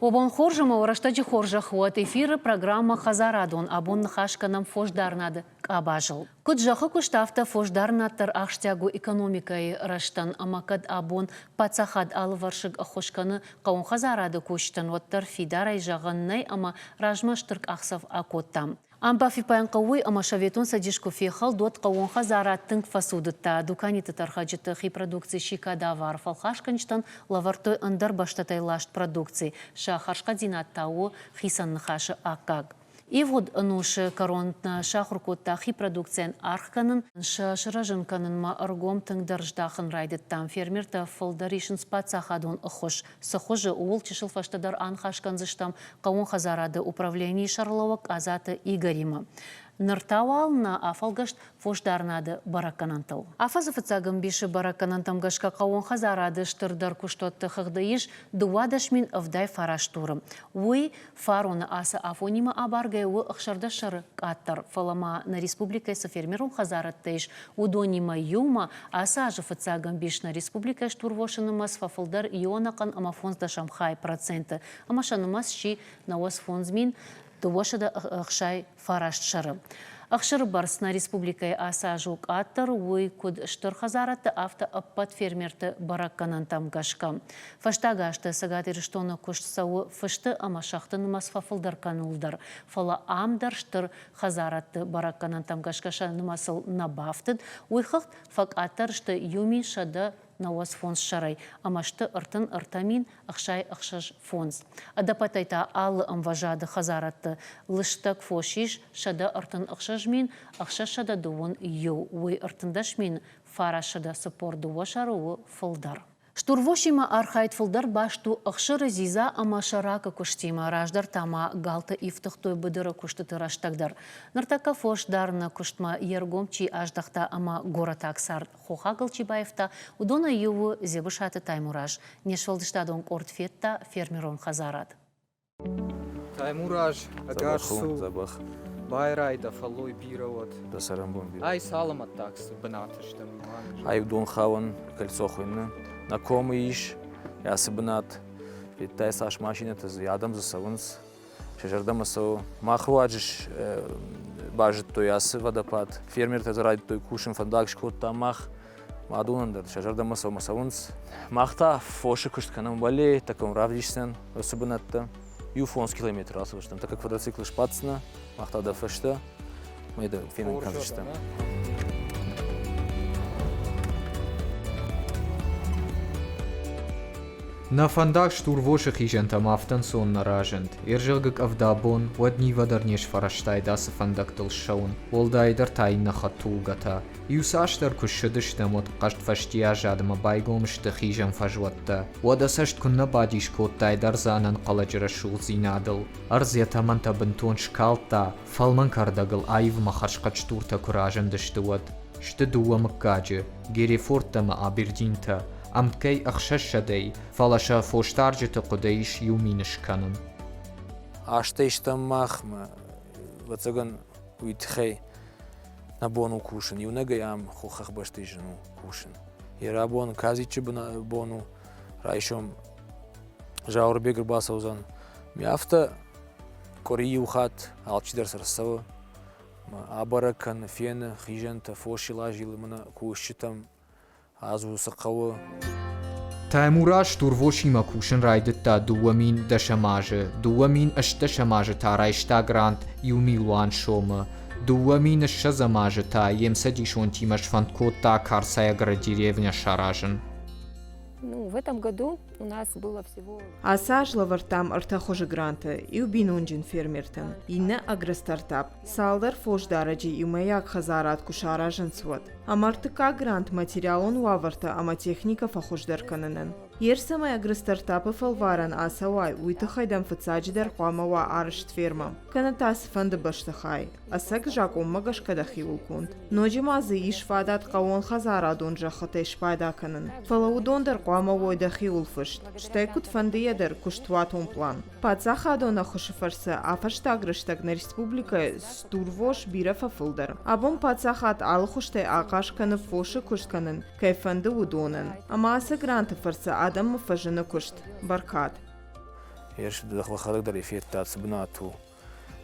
Обон хоржыма ураштаджи хоржах вот эфиры программа Хазарадон абон хашканам фождарнады абажыл. Куджахы куштафта фождарнаттар ахштягу экономикай раштан амакад абон пацахад алваршыг ахошканы қаун Хазарады куштан ваттар фидарай жағаннай ама ражмаштырк ахсав акоттам. Амба фипаян қауой амашаветон садишку фехал дот қауон Хазараттың фасудытта дуканиты тархаджыты хи продукции шикада вар фалхашканчтан лавартой андар баштатай лашт продукции шахаршка динаттау хисан нахашы аккаг. И вот нуше коронтна шахрукотта хи продукциян архканын шашыражынканын ма аргом тыңдарждахын райдет там фермерта фалдаришын спацахадон хош сахожы уол чешыл фаштадар анхашканзыштам қауон Хазарады управление шарловак азаты Игорима. Ныртауал на афалгашт фождарнады бараканантау. Афазафыцагым биші бараканантам гашка қауон Хазарады штырдар куштотты хығдыиш дуадашмин авдай фараштурым. Уй фароны асы афонима абаргай уы ұқшарда шары каттар. Фалама на республикайсы фермерум Хазараттайш удонима юма асы ажыфыцагым биш на республикайш турвошынымас фафылдар ионақан амафонзда шамхай проценты. Амашанымас ши науас фонзмин Тувошада ахшай фарашт шары. Ахшыр барсына республикай аса жук аттар уй куд штыр Хазаратты авто аппат фермерті баракканантам гашка. Фаштагашты сагатыр штоны куштсауы фышты ама шақтын масфафылдар канулдар. Фала амдар штыр Хазаратты баракканантам гашкаша нымасыл набафтыд. Уй хықт фак аттар шты юми шада науас фонс шарай, амашты ыртын ыртамин ақшай ақшаш фонс. Адапатайта алы амважады Хазаратты лыштак фошиш шада ыртын ақшажмин, ақшаш шада дуын ю, уй ыртындашмин фара шада сапор дуа шаруы фылдар. Штурвошима архайт фылдар башту ақшыры зиза ама шарака куштима раждар тама галта ифтыхтой быдыры куштыты раштагдар. Нартака фошдарна куштма ергомчи аждахта ама гората аксар хоха галчибаевта удона юву зебышаты таймураж. Нешвалдыштадон ортфетта фермерон Хазарат. Таймураж, агарсу, байрайда фалой пировод. Ай саламат такс бынатыштым. Ай удон хаван кольцохуйны. На ком иш, я сыбнат, ведь тай саш машинета ядам за савунс, шажардама сау махваджиш бажит той ясы водопад, фермер тез ради той кушин фандакш кот тамах, мадунандар шажардама сау масавунс, махта фоши кушт канам вале, таком равдишсен, сыбнатта, юфонс километр асваштан, так как квадроцикл шпацна, махта да фашта, мы да финан казаштан. На фандак штурвоших ижентам автан сон наражент. Иржилгак авдабон, вадни вадарнеш фараштай дасы фандак тылшаун. Волдайдар тайна хатулгата. Юсаштар кушшыдыштамот кашт фаштия жадыма байгомшты хижам фажватта. Вадасашт кунна бадиш коттайдар занан қаладжыра шулзинадыл. Арзятаманта бынтон шкалта. Фалман кардагыл айв махаршкач турта куражындыштыват. Шты дуа маккаджы. Герефорттама абердинта. Амткей ахшашадей, фалаша фоштарджеты кудейш юминиш канын. Аштейштам махма, вацаган уитхей на бону кушин. Юнега ям хохах баштейжину кушин. Ирабон казичи бону райшом жаурбегр басаузан. Мяфта кори ухат алчидар сарсава. Абаракан фена хижента фошилажил мана кушитам. Азу сақавы. Таймураж турвошима кушин райдетта дуамин дашамажы, дуамин ашташамажы тарайшта грант юмилуан шома, дуамин шазамажы та емсадишон тимаш фанткота карсаягра деревня Шаражин. В этом году у нас было всего... Асаж лавартам артахожи гранта и убинунджин фермертан. Инна агростартап. Салдар фождараджи и маяк Хазарат кушаражен свод. Амартыка грант материалон лаварта, ама техника фахождаркананан. Ерсамай агростартапы фалваран асауай уйтахайдан фацаджидар қуамава арышт ферма. Канатас фанды баштахай. Асак жаком магашкадахи улкунд. Ноджимазы иш фадат қауон Хазарадон жахатay шпайдаканан. Фалаудондар қуамавой дахи улфышт. Штайкут фанды ядер куштватон план. Пацахадона хошифарса афаштагрыштаг на республика стурвош бирафа фылдар. Абон пацахат алхуштай ақашканы фоши куштканын. Кайфанды удонан. Ама аса гранты фарса адам фажыны кушт. Баркат. يرش دخل خلق در يفيت تاس بناتو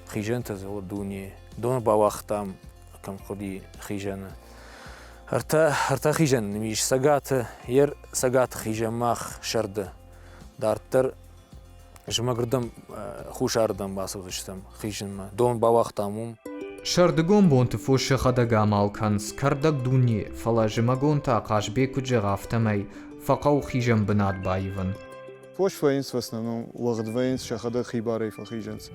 خيجان تزول دوني دون باوختام كم قدي خيجان هرتا خيجان ميش سقات ير سقات خيجان ماخ شرد دارتر جمع قردم خوش أردم باسوشتم خيجان ما دون باوختاموم شردگون بونت فوش خدگا مالکنس کردگ دونی فلا جمگون تا قاش بيكو جغافتمي فقو خيجن بنات بايفن فوش فاينس в основном وقت فاينس شخدا خيباري فخيجنس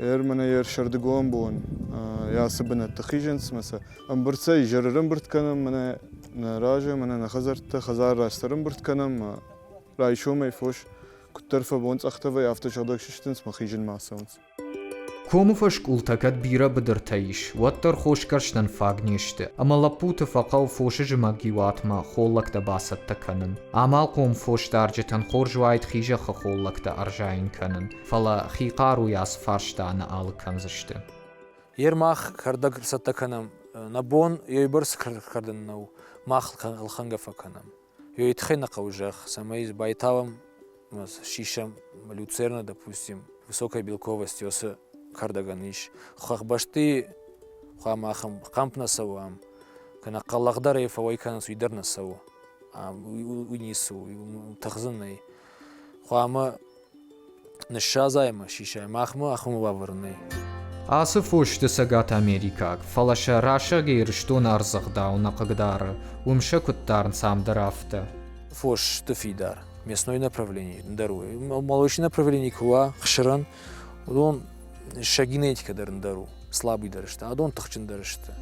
من ير شردگون بون يا سبنت تخيجنس مثلا امبرتسي جررم برت كنم من نراجع من نخزرت خزار راسترم برت كنم رايشو مي فوش كترفه بونس اختفى يافت شغدك ششتنس مخيجن ماسونس كومو فشكول تكت بيرا بدرتايش واتر خوش كرشتن فاغنيشت اما لابوت فقاو فوش جماقيوات ما خولك تباسط تكنن اما قوم فوش دارجتن خورجوايت خيجة خولك تأرجاين كنن فلا خيقارو ياس فارشتان آل كنزشت يرماخ كردق ستكنم نبون يبرس كردن نو ماخ الخنقة فكنم يتخين قوجخ سميز بايتاوم شишам люцерна, допустим, высокой белковости, осы кардаганиш. Хахбашты хамахам кампнасавам, кана қаллағдар ефавайкана суйдарнасаву, уйнису, тахзынной. Хама нишазайма шишай, махма ахму ваврной. Асы фош тесагат Америкак, фалаша раша гейрштон арзахдау на кагдара, умша куттарн сам драфта. Фош тефидар. Мясное направление, дару. Молочное направление куа, хширан, он шагинетика дару, слабый дарышта, а он тахчин дарышта.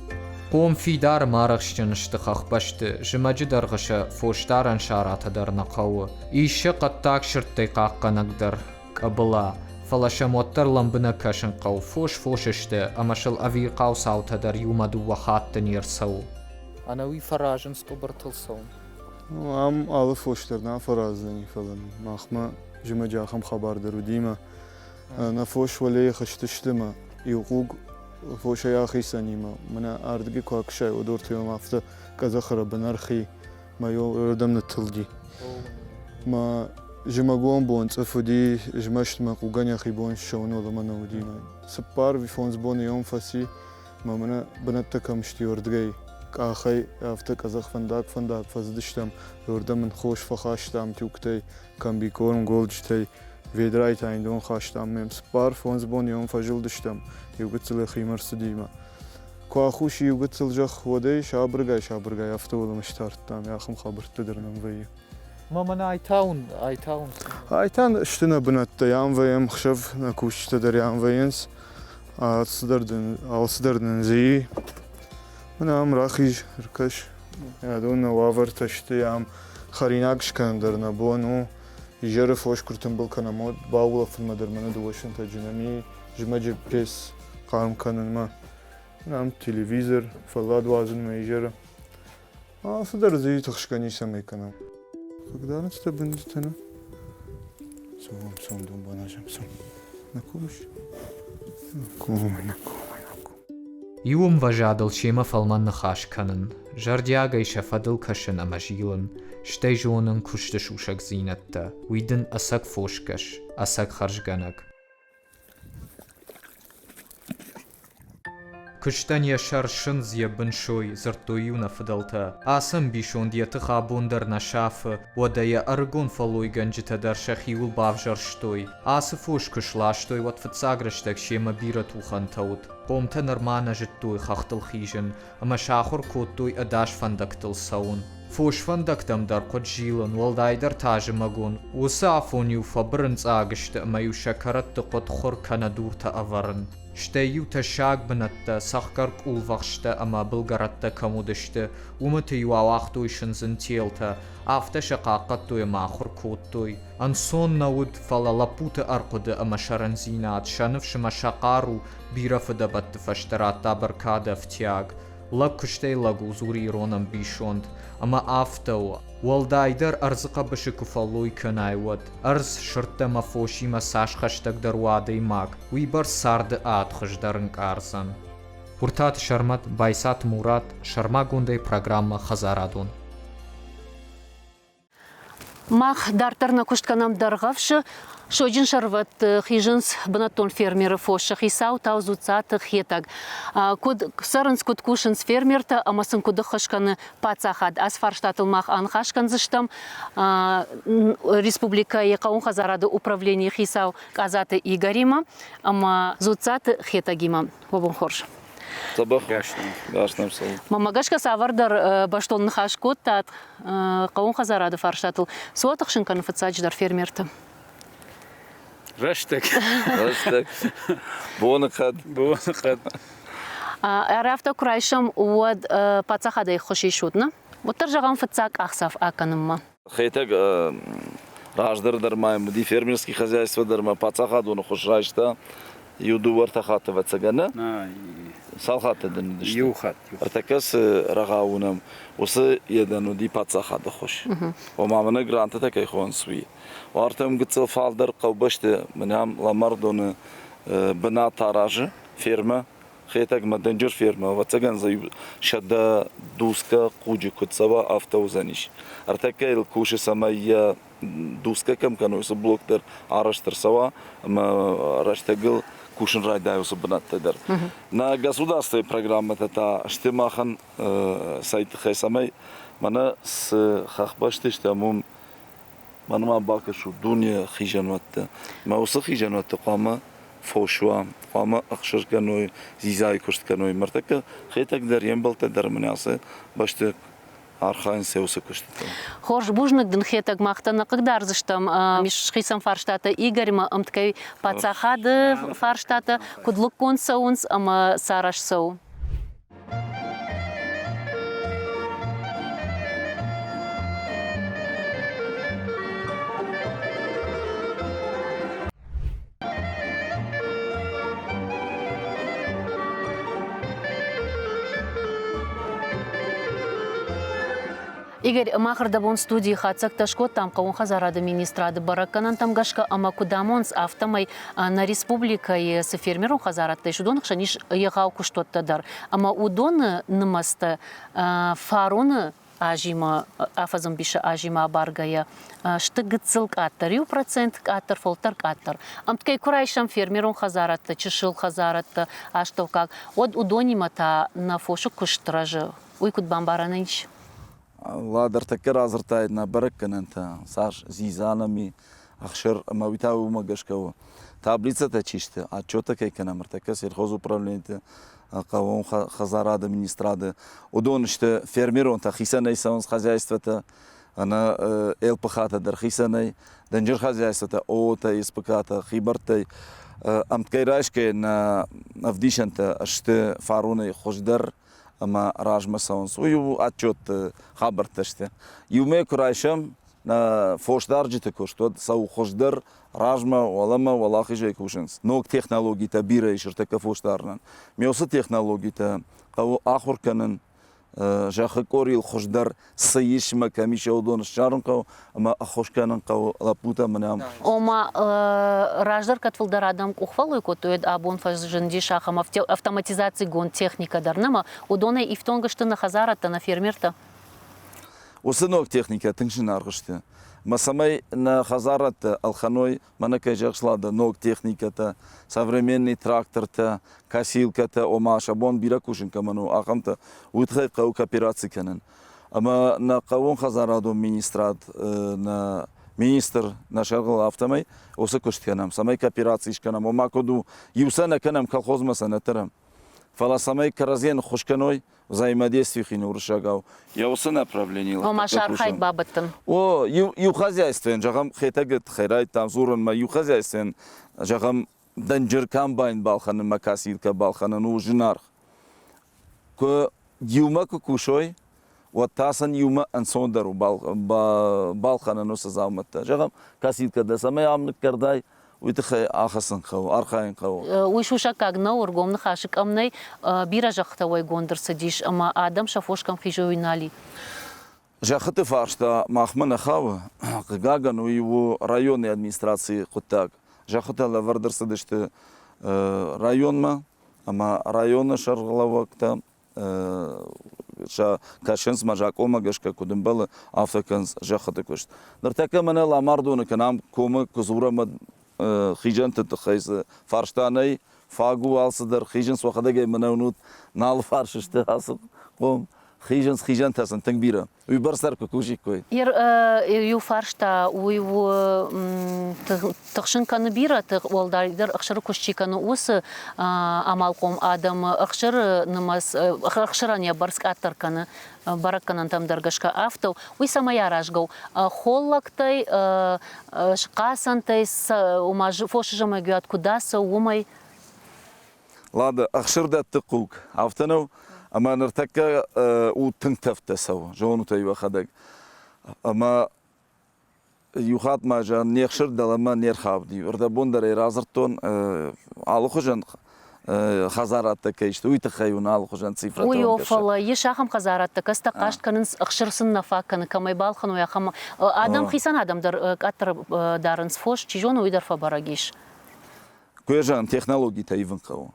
قوم فيدار مارخشتن اشتخخ بشت جمج درغش فوشتارن شارات در نقوه ایش قطاق شرطي قاقا نقدر قبلا فلاش موتر لمبنا كشن قو فوششت امشل اوي قاو ساوت در يومدو وخات نيرسو أنا وي فراجن سكوبرتلسون ام آل فوشترنا فرازني فلان ماخما جمجا خم خبر درو ديما أنا فوش ولي خشتشتما يقوق فوش يا أخي سنيما منا أردقي كواكشاي ودورت يوم أفتا كزخرة بنرخي ما يردم نتلجي ما جمعون بونس أفودي جمشت ما قوغانيا خي بونس شونو لما نوديما سبار في فونس بون يوم فاسي ما منا بنتكا مشتي وردقي كأخي أفتا كزخ فنداك فزدشتم يردم من خوش فخاشتم توكتي كان بيكورم جولجتي فيدرايت عندهم خاشتم مم سبار فونس بون يوم فجلدشتم يوقتل خيمر سديما كواخوش يوقتل جخ ودي شابرغاي أفتول مشتارتام يا أخم خبرت تدرنم ويا ما من آيتاون اشتنا بنات يام ويم خشف نكوش تدر يام وينس أصدردن زي من أم راخيج ركش يادون وافر تشتي يام خريناكش كان درنا بونو يجرف وش كرتن بالكنامود باولا في المدر من دوشن تجنمي جمجر بيس قام كان ما نعم تلفزيون فلاد وازن ما يجرا صدر زي تخشكني سمي كنام когда наступит сом дом банажем сом накумш накум يوم وجادل شيما فلمان نخاش كنن جردياغي شفدل كشن امجيلن شتي جونن كشتش وشك زينتا ويدن اسك فوشكش اسك خرجغنك كشتن يشر شنز يبن شوي زرتويونا فدلتا آسم بيشون ديت خابون در نشاف ودايا أرغون فلوي گنجتا در شخيول بافجر شتوي آسفوش كشلاشتوي واتفتساگرشتك شيما بيرتو خانتاود قومتا نرمانا جتوي خاختل خيجن اما شاخر كوتوي اداش فندقتل سون فوش فندقتم در قد جيلن والداي در تاج مگون وسافونيو فبرنز آگشت اما يو شكرت قد خور كان دورتا أورن شتيو تشاق بنتا سخكر قول وخشتا اما بلغرتا كمودشتا ومتيو آواختوي شنزن تيلتا آفتا شقاقتوي ماخر كوتوي انسون نود فلا لپوتا ارقد اما شرنزينات شنف شما شقارو بيرفدا بات فشتراتا بركادا فتياغ لكشتي لغو زوري رونم بيشوند اما آفتو والدايدر ارزقا بشكو فالوي كنايود ارز شرطة مفوشي مساش خشتك در وادي ماك ويبر سارد آت خشدرنك ارزن پورتات شرمت بايسات مورات شرما گونده پروگرام خزارادون Мах дартарна куштканам даргавшы, шоджин шарват хижинс банатон фермеры фоша хисау таузуца хетаг. Код сарынс код кушинс фермерта, амасын коды хашканы пацахад асфарштатылмах анхашкан зыштам республика Екаун Хазарады управление хисау казаты Игорима, ама зуцаты хетагима. Вобун хорш. Sabah yaştam sağ. Мамагашка савардар баштон хашкот тат Каун Хазарады фарштатыл. Суатахшин конфецачдар фермерта. Рашtak. Рашtak. Бонакад. Арафта крайшам уад пацахадай хоши шутна. Вот таржаган фацак ахсав аканымма. Хейтаг раждардар ди фермерский хозяйство дарма пацахадуны хошрашта. Юду вартахаты вацагана. Салхаты ден. Юхат. Артакас рагаунам. Осы едану ди пацахады хош. Омаманы гранты такай хонсуи. Вартам гыцыл фалдар қаубашты мінам ламардоны бина таражы ферма. Хейтаг маденджер ферма. Вацаган за шада дуска куджи кутсава автоузаниш. Артакай куши самая дуска кам кануйсы блоктер араштыр сава. Раштагыл кушин райдаюсы бинаттыдыр. На государственной программе это штимахан сайты хайсамай. Мана с хахбашты штамум манма бакашу дуния хижанватты. Маусы хижанватты қама фошуа, қама ақшыр каной, зизай кушт каной. Мартака хейтак дар ембалта дар мінясы башты архайн сеусы куштыты. Хорж бужнак дын хетак мақтана қыгдар зыштам миш хисам фарштата Игорьма амткай пацахады фарштата кудлук кон саунс ама сараш сау. Игорь, махарда бон студии хацак ташкот там Каун Хазарады министрады бараканан там гашка ама кудамонс автомай на республика и с фермером Хазараты шудон хшаниш ягау куштоттадар. Ама удон нымаста фаруны ажима афазым биша ажима баргая штыгыцылк аттар 1% аттар фолтарк аттар. Амткай курайшам фермером Хазараты чешил Хазараты аштовкак. От удонимата на фошу куштражы. Уйкут бамбаранынч. Ладар такер азыртай на бараккананта саш зизанами ахшер мавитау магашкау таблицата чиште отчета кайкана мартака сельхоз управление Каун Хазарады министрады удонышты фермерон та хисанай саунс хозяйствата она ЛПХ-та дар хисанай данжер хозяйствата ОО-та СПК-та хибартай амткайрашке на авдишанта ашты фаруны хождар ама ражма саунс уйу отчет хабарташте юме курайшам на фошдарджите коштод сау хождар ражма валама валахи жей кушенс ног технологии та бира ишертека фошдарнан меосы технологии та кау ахурканын жахы корил хождар саишма камиша удон шарнкау ама ахошканын кау лапута манам Ома раждар катфылдар адам ухвалуй котует абон фажынди шахам автоматизации гон техника дарнама удоны ифтонгышты на Хазарата на фермерта. Осынок техника тыңшын арғышты. Масамай на Хазарата алханой манакай жақшылады ног техниката, современный тракторта, косилката, омаша, бон бира кушын каману, ахамта уйтхай қау кооперации канын. Ама на Каун Хазараду министрат, на министр на шарғыл автомай, осы күшт канам, самай кооперации канам, ома коду юсана канам колхозмаса натарам. Фаласамай каразен хошканой, взаимодействие хинуршагау. Я усы направление. Ома шархайт бабаттын. О, ю хозяйствен, жагам хетагет хайрайт там зуран ма ю хозяйствен, жагам данжер комбайн балханы макасилка балханы ну жинар. Ко юма кукушой, вот тасан юма ансондару балханы ну сазаматта. Жагам касилка да самай амнык кардай. Уйтхай ахасын қау, арқайын қау. Уйшуша кагна ургомны хашик амнай бира жақтавай гондырсы диш, ама адам шафошкам хижой нали. Жахыты фаршта махмана хавы, гаган у его районной администрации хутак. Жахыты лавардырсы дышты районма, ама районы шарғылавакта كاشنس مجاكوما جشك كودنبل أفكنس جاخت كشت درتك من الأمردون كنام كوم كزورة مد خيجان تتخيس فرشتاني فاقو ألصدر خيجنس وخده جاي منونوت نال فرششته أصل قوم خيجان تاسن تنبيرة ويبرسر كوشي كوي يو فرشتا ويو تخشن كان بيرة والدار أخشر كوشي كان وس عملكم آدم أخشر نماس أخشرانيا برسك أتر كان برك كان تام درجشكا أفتو ويسما يارجو خولكتي شقاسنتي وماج فوش جمع جوات كداس وماي لادا أخشر ده تقوك عفتنو أما نرتكى وتنتفت سوا جونو تيوا خدك أما يخاط ما جان نيخشر دلما نير خابدي وردبون در رازرتون على خجن خزارات تكيشت ويتخيون على خجن صفر ويوفل يشاخم خزارات تكست قاشت كنس أخشر سنفا كان كما يبالخن ويا خم آدم خيسان آدم در كتر دارنس فوش تيجون ويدر فبراجيش كويجان تكنولوجي تيفن قو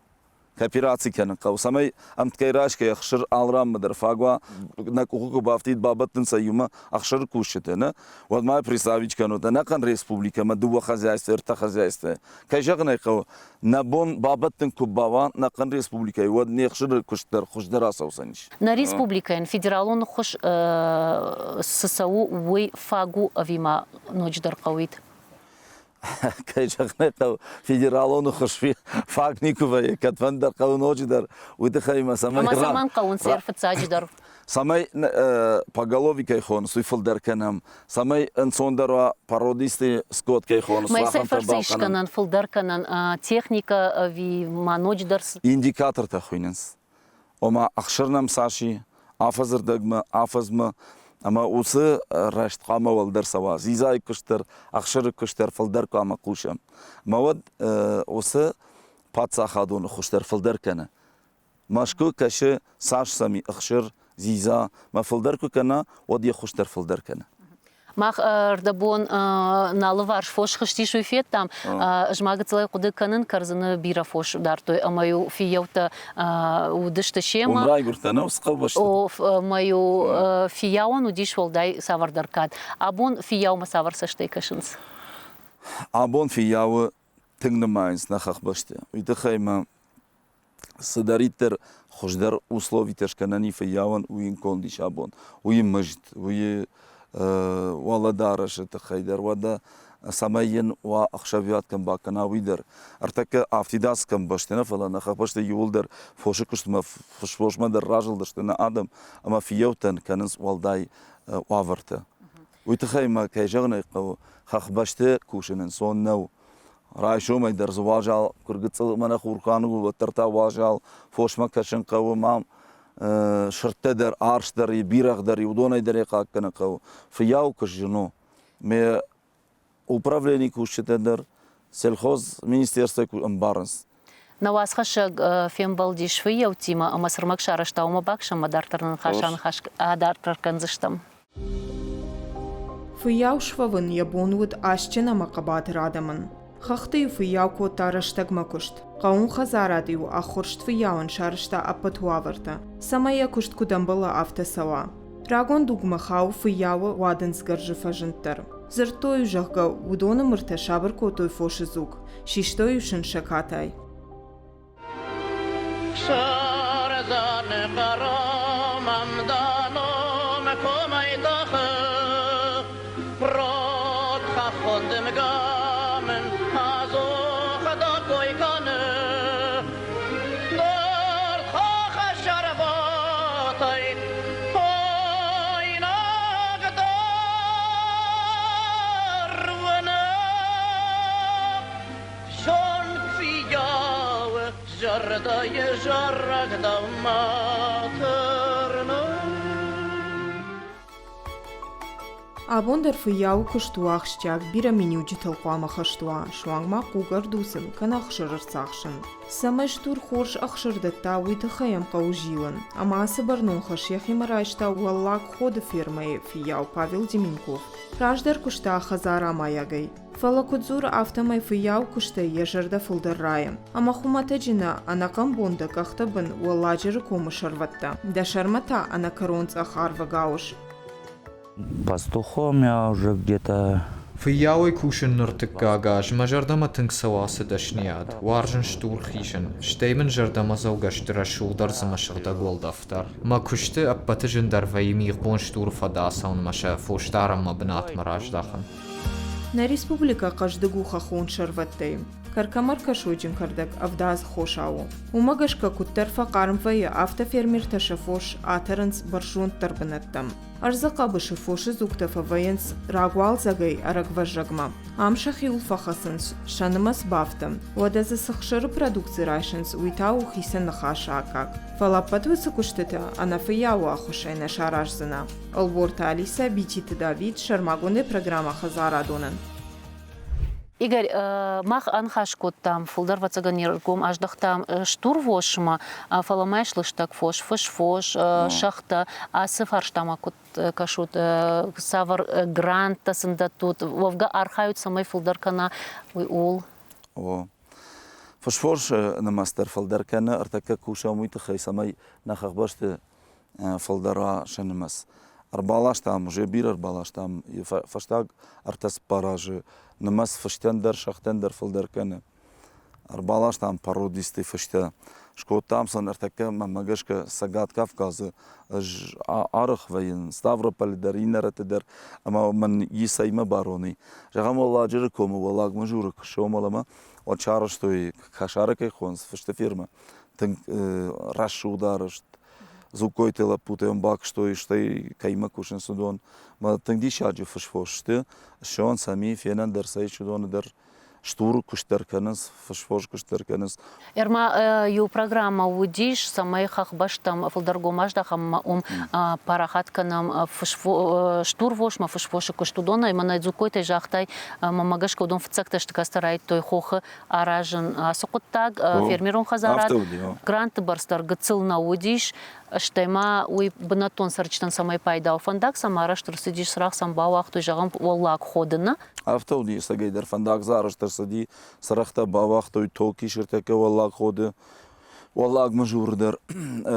كابيراتي كان قو سمي أمت كيراش كي أخشر ألرام مدر فاقوا نكوكو بافتيد بابتن سيوما أخشر كوشتنا وما بريسافيج كانوا ده كان ريسبوبليكا ما دوا خزايسته ارتا خزايسته كيجغنا قو نبون بابتن كوباوا نكان ريسبوبليكا ود نيخشر كشتر خشدر أسوسنيش نا ريسبوبليكا إن فيدرالون خش سسو وي فاقو أفيما نوجدر قويت كيجغنا قو فيدرالون خش في فاقنيكوفا كتفندر قو نوجدر ودخيما سمي أما سمان قون سيرفت ساجدر سمي поголовي كيخون سويفلدر كنام سمي انسوندروا пародисти скот كيخون ما يسافرسيش كنان فلدر كنان техника في ما نوجدرس индикатор تخوينس وما أخشرنا مساشي أفزر دقمة أفزمة أما وصي رشت قامة والدر سوا زيزاي كشتر أخشر كشتر فلدر قامة قوشم مواد وصي باتسا خادون خشتر فلدر كنا مشكو كشه ساش سمي أخشر زيزا ما فلدر كنا ودي خشتر فلدر كنا ماخ ردبون نالوارش فوش خشتي شوي فيت تام جماعة تلاقي قد كنن كرزنا بيرا فوش دارتو أما يو في يوتا ودشت شيما ومراي قرتنا وسقل بشت ما يو في يوان وديش والداي سافر دركات أبون في يوم ما سافر سشتي كشنس أبون في يو تنماينس نخخ بشت ويتخيم صدريتر خشدر условий تشكنني في يوان وين كونديش أبون وين مجد وين والله دارش تخيدر ودا سماين وأخشبيات كم باكنا ويدر ارتك افتداس كم بشتنا فلا نخبشت يولدر فوشكشت ما فوش ما در راجل درشتنا آدم أما في يوتن كنس والداي وافرته ويتخيم كيجغنا خخبشت كوشن صون نو رايشو ما يدر زواجال كرقت من خوركانو وترتا واجال فوش ما كشن قو مام شرطدر آرشدر يبيرغدر يودون يدريقا كنقو فياو كشجنو مي управление кушетедер сельхоз министерство амбарнс نواس خشق فيم بالدي شوية وتيما أما سرمك شارشتا وما باكشم ما دارترن خاشان خاشك دارتر كنزشتم فياو شفوين يبونود أشجنا مقابات رادمن خختي فياو كوتا رشتق مكشت قاون خزاراتي وآخرشت فياون شارشتا أبتوافرتا سمايا كشت كدنبلا أفتا سوا راغون دوغما خاو فياو وادن سقرج فجنتر زرتوي جهغا ودون مرتشابر كوتوي فوشزوك شيشتوي شن شكاتاي شارزان قرام امدانو مكومي دخ برود خفند مقامن هازو خدا كوي كان درد خاخ الشرباتي هاينا قدر ونا شون فياو جردا يجرق دماترنا Абондер фияу куштуах штяг бира минюджи талқуама хаштуа шуангма кугар дусым канах шырырсахшын. Самаш тур хорш ахшырдатта уйтахаям қаужилан. Ама асыбарнун хашехи марайшта уаллак ходы фирмай фияу Павел Деменков. Раждар кушта хазара маягай. Фалакудзур автомай фияу куште ежерда фулдерраем. Ама хуматаджина анакам бонда кахтабын уалладжиры комышарватта. Да шармата анакаронц ахарва гауш. Пастухом я уже где-то Фияуи кушен ныртыккагаш, ма жардама тыңсауасы дашниад, варжын штурхишен, штеймен жардама заугаштыра шулдар замашырда голдафтар. Ма кушты аппаты жындар ваимир бон штурфадасаун маша фоштарам мабнат мараждахан. На республика каждыгу хахон шарваттайм. Каркамар кашуджин кардак авдаз хошау. Умагашка куттерфа кармфая автофермер ташафош атаранс баршун тарбанаттам. Арзака бышы фоши зуктафа ваенс рагвал загай арагважрагма. Амшахи улфахасынс шанымас бафтам. Уадаза сахшары продукции райшынс уитау хисан нахашакак. Фалаппатвыса куштыта анафияу ахушайна шаражзына. Алворта Алиса Бититы Давид Шармагоны программа Хазарадонан. Игорь, мах анхашкот там, фулдар вацаганиргом, аждахтам штурвошма, фаламайшлыштак фош, фош, шахта, а сыфарштама кот кашут, савар гранта сындатут, вовга архают самай фулдаркана, ул. О. Фош на мастер фулдаркана, артака куша муйта хай самай нахахбашты фулдара шанымас. Арбалаштам, уже бир арбалаштам, фаштаг артас паражы, намаз фаштендер, шахтендер фылдеркене. Арбалаштам пародисты фашта. Шкотам сон артака мамагашка сагат Кавказы, арых вейн, Ставрополь дер, инеретедер, ама ман йисайма бароны. Жагам Алла джеркому, валаг мажурок, шомалама, от чараштой кашаракай хонс, фашта фирма. Тынк рашу ударышт. Зукойтела путаем бак, что и кайма кушен судон. Ма тыңди шаджи фышфошты, шон сами фенандер сай чудон дер штур куштерканыз, фышфош куштерканыз. Эрма ю программа удиш, самай хахбаштам фулдаргомаждахам парахатканам штурвошма фышфоши куштудона, и мана зукойтай жахтай мамагашка удон фцакташтыка старайт той хохы аражын сокуттаг фермерон хазарат, гранты барстар гыцыл на удиш, штайма уй бынатон сарчтан самай пайдау фандак, самара штырсыдиш срах самбауах той жағам оллак ходына. Автоуди сагайдер фандак зараштырсыди сарахта бавах той толки шыртаке оллак ходы, оллак мажурдер,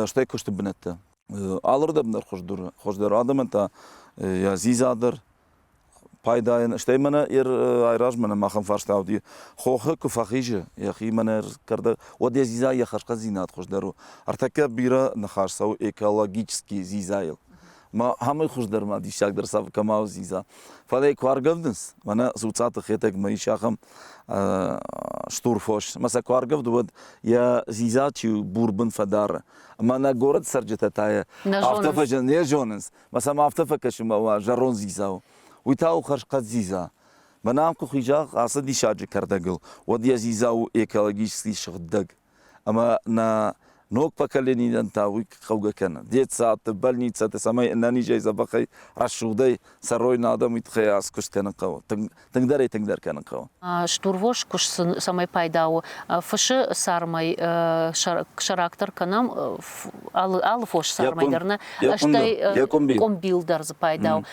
штай кушты бінетті. Алырдымдар хождыр адымынта зизадыр, пайдайын, штай мана айраж мана махан фарштауди, хохы куфахижы, яхи мана карды, оде зиза яхашка зинат хождыру. Артаке бира нахашсау экологический зизайл. Ма хамы хождыр ма дишагдыр сав камау зиза. Фадай кваргавдынс, мана суцаты хетек ма ишахам штурфош. Маса кваргавдывад, я зиза чу бурбын фадара. Мана город сарджета тая автофажан не жонынс. Маса ма автофакашыма жарон зизау. ويتاو خرشقات زيزا منامكو خيجاق عصدي شاجي كردقل ودي زيزاو ايكالوجيسكي شغدق اما نا نوك بكاليني ننتاوي خوغا كان ديت ساعة تبالني تسات سماي اناني جايزا بقي رشودي سروي نادم يتخياس كشت كان قوة تقدر كان قوة штурвош куш самай пайдау фышы сармай шарактер канам алы фош сармай дерна аштай комбилдер за пайдау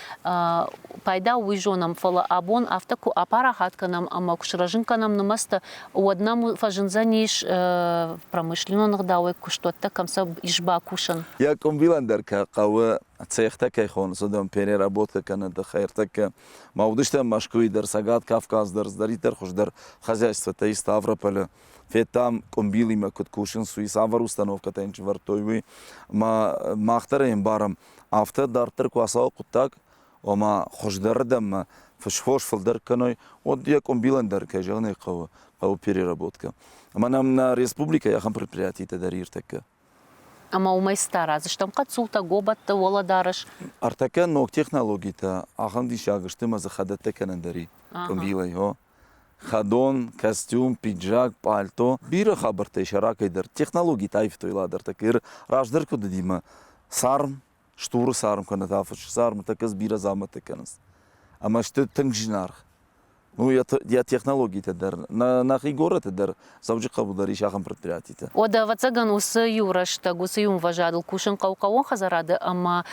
пайдау уйжонам фала абон автоку апарахат канам ама кушражин канам намаста у одному фажинзаниш промышленных дауэ куштотта камса ишба кушан я комбиландер кавы цехтак айхон содом переработка канада хайртак маудышта машкуи дер сагат Кавказ дер здаритер хождер хозяйство та и Ставрополя фетам комбили ма кот кушин суи савар установка тенч вартойви ма махтарем барам авто дартер квасау кутак ома хождердам фшфош фолдер каной от я комбиландер кежане кавы переработка манам на республика я хам предприятие дариртак ама умай стара, заштам кацулта гобатта воладарыш. Артака ног технологията, ахам дишагышты маза хадатта канандари. Комбилай, ho. Хадон, костюм, пиджак, пальто. Бира хабарта шаракайдар. Технологии тайф тойладар. Такир раждар куда дима. Сарм, штур сарм канатафыш. Сарм такас бира замата канас. Ама шты тынгжинарх. Ну, я технологии тедер, на хигора тедер, завжди кабудари шахам предприятия. Ода вацаган усы юрашта, гусы юм важадыл, кушен каукаон хазарады, ама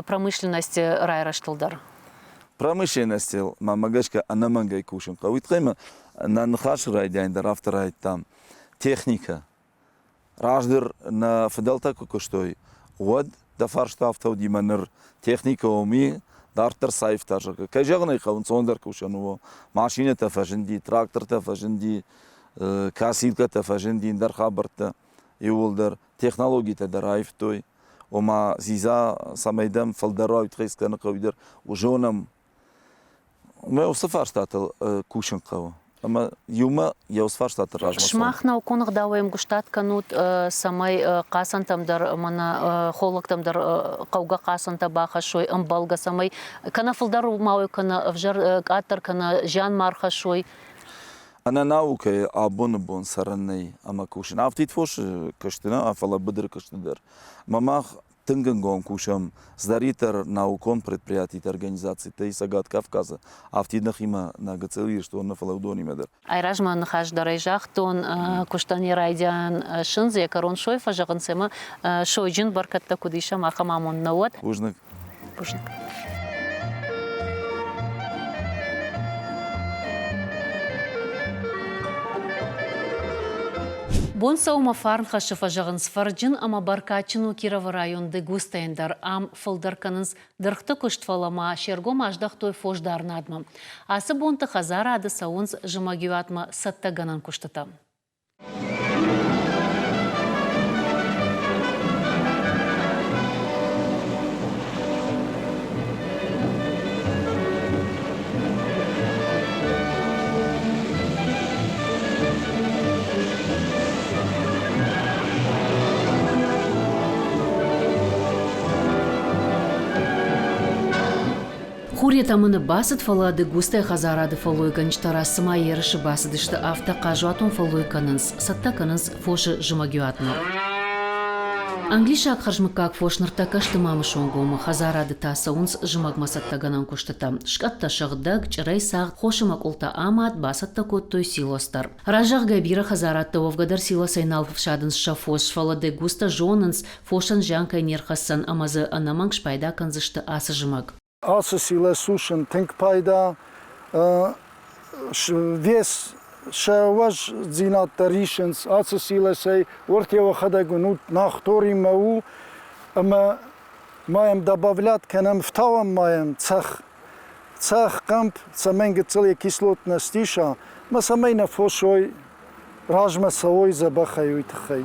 промышленности райраштылдар. промышленности мамагашка анамангай кушен кавитхайма на нхаш райдян да рафта там техника раздер на федалта коштой вот да фарштафта диманер техника уми дартер сайфтажа кажагнай хавун сондер кушануво машина тафажинди трактор тафажинди касилка тафажинди дар хабарта иулдер технология тадарайф той ома зиза самайдам фалдарой трескана кавидер ужонам ما يوصفش تاع كوشن قوا اما يوما يوصفش تاع الراجل Шмахна уконг даваем гуштат канут самай касан там дар мана холок там дар кауга касан табаха шой амбалга самай кана фулдар мау кана вжар атар кана жан марха шой انا ناوك ابون سرني اما كوشن افتيت فوش كشتنا افلا بدر كشتندر мама Тынгангон кушам здаритер наукон предприятий организации Тейсагат Кавказа автидных има на гацели что на фалаудони медер. Айражман хаш дарайжах тон куштани райдян шинзе карон шой фажаган сема шойжин баркатта кудиша махамамон нават. Ужник. Бон саума фарн хашы фажаган сфарджин ама баркачину Кирова район дегустайндар ам фалдарканынс дырхты куштфалама шергом аждах той фождарнадма. Асы бонты хазара ады саунс жымагюатма саттаганан куштата. Хуретамыны басыт фала дегустай хазарады фалой ганчтара сыма ерыши басыдышты авта кажуатон фалой канынс, сатта канынс фоши жымагюатны. Англиша акхаржмыкак фошнырта кашты мамы шонгомы хазарады таса унс жымагма саттаганан куштата. Шкатта шағдаг чырай сағ хошымак улта амат басатта коттой силостар. Ражақ габира хазаратта овгадар силосайнал фшадынс шафош фала дегуста жонынс фошан жанкай нерхасан амазы анаманг шпайда канзышты асы жымаг. Асысила сушен тенк пайда вес шаваш зинат таришенс асысила сей ортева хадагунут нахтори мау ама маем добавлять канам втавам маем цах камп саменге целые кислотная стиша ма самейна фошой ражма саой забахаю тхай.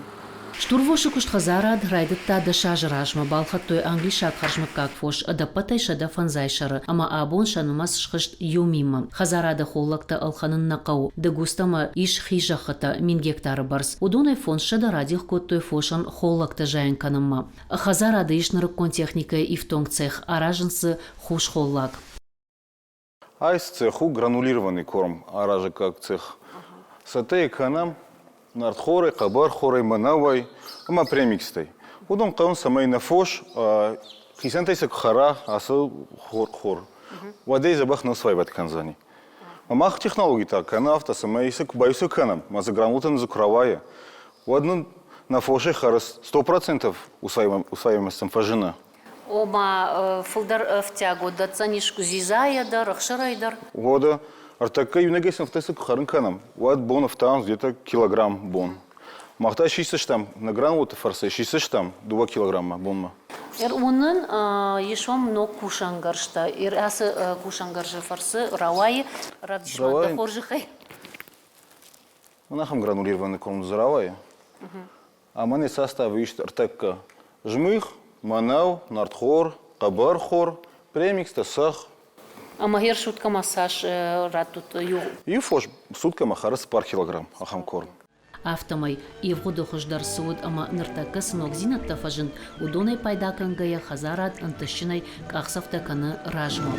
Штурвоши кушт хазарад райдытта да шаж ражма балхат той англишат харжмыкак фош ада патай шада фанзайшары ама абон шанумас шхышт юмима. Хазарада холлакта алханын нақау да густама иш хижахата мин гектары барс. Удонай фон шада радих кот той фошан холлакта жайын канымма. Хазарада ишнырык контехника ифтонг цех аражынсы хуш холлак. Айс цеху гранулированный корм аража как цех. Сатей канам Нартхоры, кабар, хоры, манавай, ама премикстай. Удом каун самай на фош, хисантайся кхара, аса хор. Вадей забах на свай батканзани. Мамах технологии так, канафта самайся кбайсу канам, мазаграмутан закровая. Вадну на фоше харас 100% усваиваемостью фажина. Ома фулдар втягу да цанишку зизая да рахшарайдар. Вода. Артака юнегесен в тесак харнканам. Вот бонов там где-то килограмм бон. Махта 600 там на грамм вот фарсе 600 там 2 килограмма бонма. Унын ешом но кушангаршта. Асы кушангаржы фарсы равай радишманда хоржихай. У нас гранулированный корм за равай. А мы состав ищет артака жмых, манау, нартхор, кабархор, премикс, тасах. Амагер шутка массаж ратут ю. И фош сутка махарас пар килограмм ахам корм. Автомай и входу хождар суд ама ныртака сынок зинат тафажын удонай пайда кангая хазарат антышчинай кахсавта каны ражма.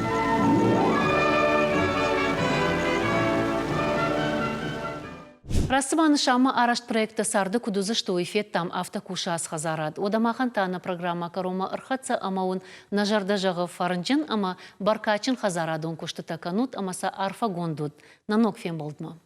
Расыманы шама арашт проекта сарды кудузы что эффект там автокушас хазарад. Одамахан тана программа карома архатса амаун нажарда жағы фарынжын ама баркачин хазарадон кушты таканут амаса арфа гондут. Нанок фем болдма.